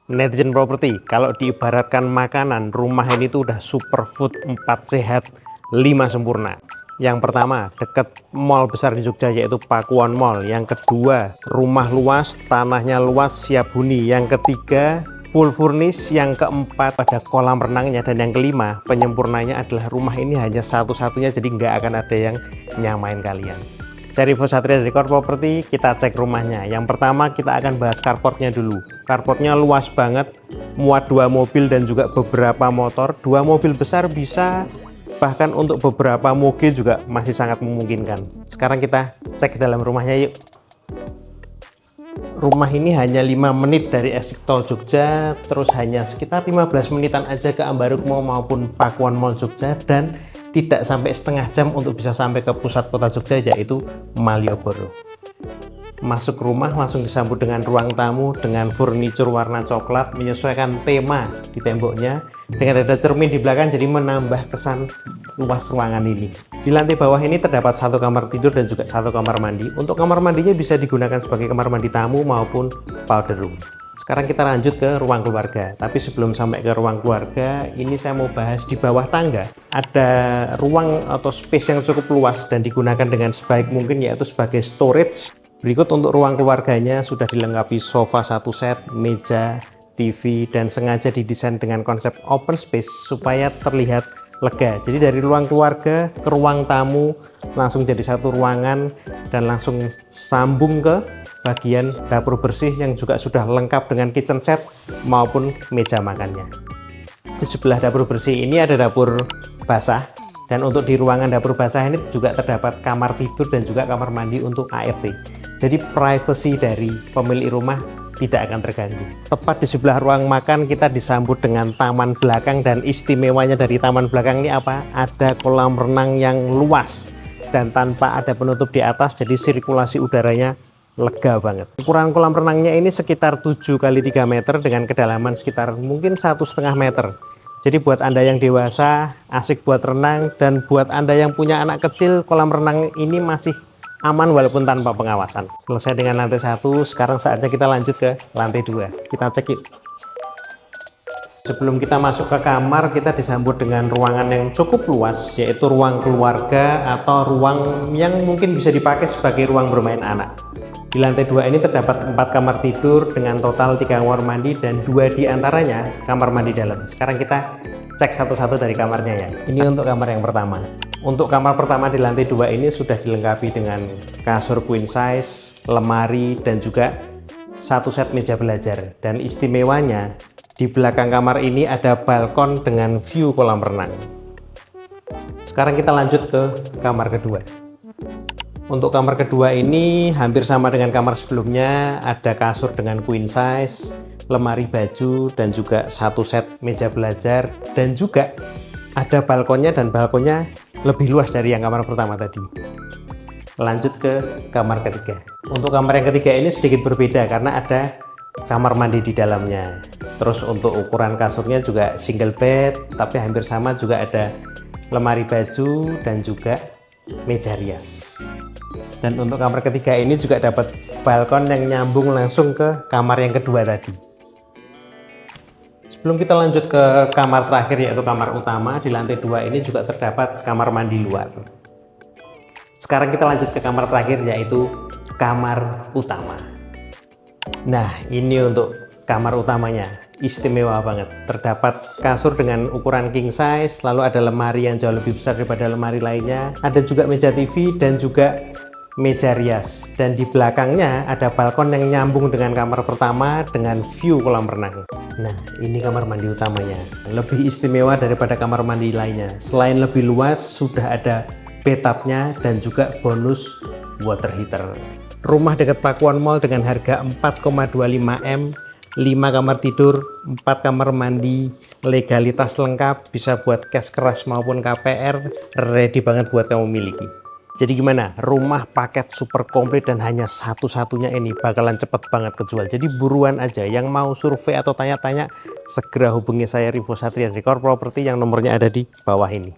Netizen properti, kalau diibaratkan makanan, rumah ini tuh udah superfood, 4 sehat, 5 sempurna. Yang pertama, dekat mall besar di Jogja yaitu Pakuwon Mall. Yang kedua, rumah luas, tanahnya luas, siap huni. Yang ketiga, full furnish. Yang keempat, ada kolam renangnya. Dan yang kelima, penyempurnanya adalah rumah ini hanya satu-satunya, jadi nggak akan ada yang nyamain kalian. Saya Rivo Satria dari Core Property, kita cek rumahnya. Yang pertama kita akan bahas carportnya dulu. Carportnya luas banget, muat 2 mobil dan juga beberapa motor. 2 mobil besar bisa, bahkan untuk beberapa moge juga masih sangat memungkinkan. Sekarang kita cek ke dalam rumahnya yuk. Rumah ini hanya 5 menit dari exit tol Jogja, terus hanya sekitar 15 menitan aja ke Ambarukmo maupun Pakuwon Mall Jogja, dan tidak sampai setengah jam untuk bisa sampai ke pusat kota Jogja yaitu Malioboro. Masuk rumah langsung disambut dengan ruang tamu dengan furniture warna coklat menyesuaikan tema di temboknya, dengan ada cermin di belakang jadi menambah kesan luas ruangan ini. Di lantai bawah ini terdapat 1 kamar tidur dan juga 1 kamar mandi. Untuk kamar mandinya bisa digunakan sebagai kamar mandi tamu maupun powder room. Sekarang kita lanjut ke ruang keluarga. Tapi sebelum sampai ke ruang keluarga, ini saya mau bahas di bawah tangga. Ada ruang atau space yang cukup luas dan digunakan dengan sebaik mungkin, yaitu sebagai storage. Berikut untuk ruang keluarganya sudah dilengkapi sofa 1 set, meja, TV, dan sengaja didesain dengan konsep open space supaya terlihat lega. Jadi dari ruang keluarga ke ruang tamu langsung jadi satu ruangan dan langsung sambung ke bagian dapur bersih yang juga sudah lengkap dengan kitchen set maupun meja makannya. Di sebelah dapur bersih ini ada dapur basah, dan untuk di ruangan dapur basah ini juga terdapat kamar tidur dan juga kamar mandi untuk ART. Jadi privasi dari pemilik rumah tidak akan terganggu. Tepat di sebelah ruang makan kita disambut dengan taman belakang, dan istimewanya dari taman belakang ini apa? Ada kolam renang yang luas dan tanpa ada penutup di atas, jadi sirkulasi udaranya lega banget. Ukuran kolam renangnya ini sekitar 7 x 3 meter dengan kedalaman sekitar mungkin 1,5 meter. Jadi buat Anda yang dewasa asik buat renang, dan buat Anda yang punya anak kecil, kolam renang ini masih aman walaupun tanpa pengawasan. Selesai dengan lantai 1, sekarang saatnya kita lanjut ke lantai 2. Kita cek yuk. Sebelum kita masuk ke kamar, kita disambut dengan ruangan yang cukup luas, yaitu ruang keluarga atau ruang yang mungkin bisa dipakai sebagai ruang bermain anak. Di lantai 2 ini terdapat 4 kamar tidur dengan total 3 kamar mandi, dan 2 diantaranya kamar mandi dalam. Sekarang kita cek satu-satu dari kamarnya ya. Ini untuk kamar yang pertama. Untuk kamar pertama di lantai 2 ini sudah dilengkapi dengan kasur queen size, lemari, dan juga 1 set meja belajar. Dan istimewanya di belakang kamar ini ada balkon dengan view kolam renang. Sekarang kita lanjut ke kamar kedua. Untuk kamar kedua ini hampir sama dengan kamar sebelumnya, ada kasur dengan queen size, lemari baju, dan juga 1 set meja belajar, dan juga ada balkonnya, dan balkonnya lebih luas dari yang kamar pertama tadi. Lanjut ke kamar ketiga. Untuk kamar yang ketiga ini sedikit berbeda karena ada kamar mandi di dalamnya. Terus untuk ukuran kasurnya juga single bed, tapi hampir sama, juga ada lemari baju dan juga meja rias. Dan untuk kamar ketiga ini juga dapat balkon yang nyambung langsung ke kamar yang kedua tadi. Sebelum kita lanjut ke kamar terakhir yaitu kamar utama, di lantai 2 ini juga terdapat kamar mandi luar. Sekarang kita lanjut ke kamar terakhir yaitu kamar utama. Nah, ini untuk kamar utamanya. Istimewa banget. Terdapat kasur dengan ukuran king size, lalu ada lemari yang jauh lebih besar daripada lemari lainnya. Ada juga meja TV dan juga meja rias, dan di belakangnya ada balkon yang nyambung dengan kamar pertama dengan view kolam renang. Nah, ini kamar mandi utamanya, lebih istimewa daripada kamar mandi lainnya. Selain lebih luas, sudah ada bathtubnya dan juga bonus water heater. Rumah dekat Pakuwon Mall dengan harga 4,25 M, 5 kamar tidur, 4 kamar mandi, legalitas lengkap, bisa buat cash keras maupun KPR, ready banget buat kamu miliki. Jadi gimana? Rumah paket super komplit dan hanya satu-satunya ini bakalan cepet banget kejual. Jadi buruan aja, yang mau survei atau tanya-tanya segera hubungi saya Rivo Satria dari Core Property yang nomornya ada di bawah ini.